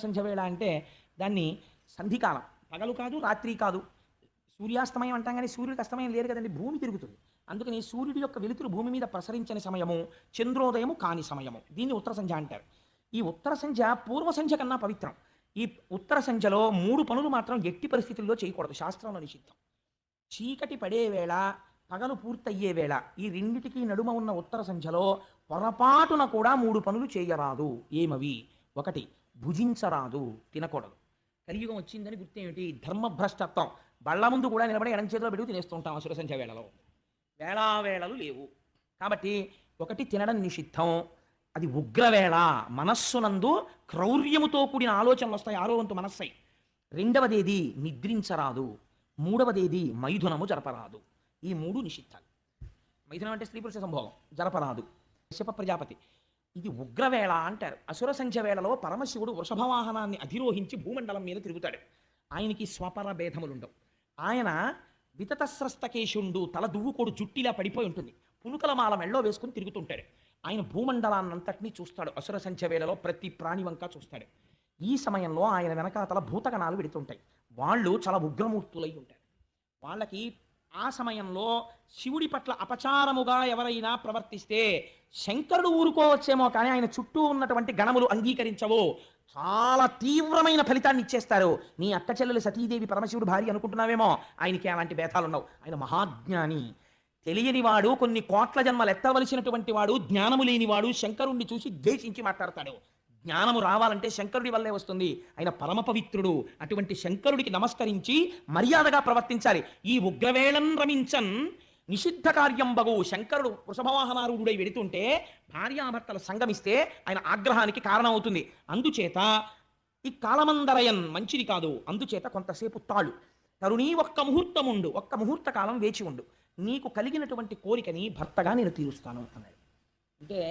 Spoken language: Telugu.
సంధ్య వేళ అంటే దాన్ని సంధికాలం, పగలు కాదు రాత్రి కాదు. సూర్యాస్తమయం అంటాం కానీ సూర్యుడికి అస్తమయం లేదు కదండి, భూమి తిరుగుతుంది. అందుకని సూర్యుడి యొక్క వెలుతురు భూమి మీద ప్రసరించని సమయము చంద్రోదయము కాని సమయము, దీన్ని ఉత్తర సంధ్య అంటారు. ఈ ఉత్తర సంధ్య పూర్వ సంధ్య కన్నా పవిత్రం. ఈ ఉత్తర సంధ్యలో 3 పనులు మాత్రం ఎట్టి పరిస్థితుల్లో చేయకూడదు, శాస్త్రంలో నిషిద్ధం. చీకటి పడే వేళ, పగలు పూర్తయ్యే వేళ, ఈ రెండిటికి నడుమ ఉన్న ఉత్తర సంధ్యలో పొరపాటున కూడా 3 పనులు చేయరాదు. ఏమవి? 1, భుజించరాదు, తినకూడదు. కలియుగం వచ్చిందని గుర్తేమిటి? ధర్మభ్రష్టత్వం. బళ్ళ ముందు కూడా నిలబడి ఎడం చేతిలో పెడుగు తినేస్తూ ఉంటాం అసుర సంధ్య వేళలో. వేళావేళలు లేవు కాబట్టి 1 తినడం నిషిద్ధం. అది ఉగ్రవేళ, మనస్సునందు క్రౌర్యముతో కూడిన ఆలోచనలు వస్తాయి, ఆరో వంతు మనస్సై. 2వదేది నిద్రించరాదు. 3వదేది మైథునము జరపరాదు. ఈ 3 నిషిద్ధాలు. మైథునం అంటే స్త్రీ పురుష సంభోగం, జరపరాదు. కశ్యప ప్రజాపతి. ఇది ఉగ్రవేళ అంటారు. అసుర సంధ్య వేళలో పరమశివుడు వృషభవాహనాన్ని అధిరోహించి భూమండలం మీద తిరుగుతాడు. ఆయనకి స్వపర భేదములుండవు. ఆయన వితతస్రస్తకేశుండు, తల దువ్వుకోడు జుట్టిలా పడిపోయి ఉంటుంది, పునుకల మాల మెళ్ళో వేసుకుని తిరుగుతుంటాడు. ఆయన భూమండలాన్నంతటినీ చూస్తాడు. అసుర సంధ్య వేళలో ప్రతి ప్రాణి వంక చూస్తాడు. ఈ సమయంలో ఆయన వెనకాతల భూతగణాలు వెడుతుంటాయి. వాళ్ళు చాలా ఉగ్రమూర్తులై ఉంటారు. వాళ్ళకి ఆ సమయంలో శివుడి పట్ల అపచారముగా ఎవరైనా ప్రవర్తిస్తే శంకరుడు ఊరుకోవచ్చేమో కానీ ఆయన చుట్టూ ఉన్నటువంటి గణములు అంగీకరించవు. చాలా తీవ్రమైన ఫలితాన్ని ఇచ్చేస్తారు. నీ అక్క చెల్లెలు సతీదేవి పరమశివుడు భార్య అనుకుంటున్నావేమో, ఆయనకి అలాంటి భేదాలు ఉండవు. ఆయన మహాజ్ఞాని. తెలియనివాడు, కొన్ని కోట్ల జన్మలు ఎత్తవలసినటువంటి వాడు, జ్ఞానము లేనివాడు శంకరుణ్ణి చూసి ద్వేషించి మాట్లాడతాడు. జ్ఞానము రావాలంటే శంకరుడి వల్లే వస్తుంది. ఆయన పరమ పవిత్రుడు. అటువంటి శంకరుడికి నమస్కరించి మర్యాదగా ప్రవర్తించాలి. ఈ ఉగ్రవేళం రమించన్ నిషిద్ధ కార్యం బగు. శంకరుడు వృషభవాహనారూఢుడై వెడుతుంటే భార్యాభర్తలు సంగమిస్తే ఆయన ఆగ్రహానికి కారణం అవుతుంది. అందుచేత ఈ కాలమందరయన్ మంచిది కాదు. అందుచేత కొంతసేపు తాళు, తరుణీ ఒక్క ముహూర్తముండు, ఒక్క ముహూర్త కాలం వేచి ఉండు, నీకు కలిగినటువంటి కోరికని భర్తగా నేను తీరుస్తాను అన్నాడు. అంటే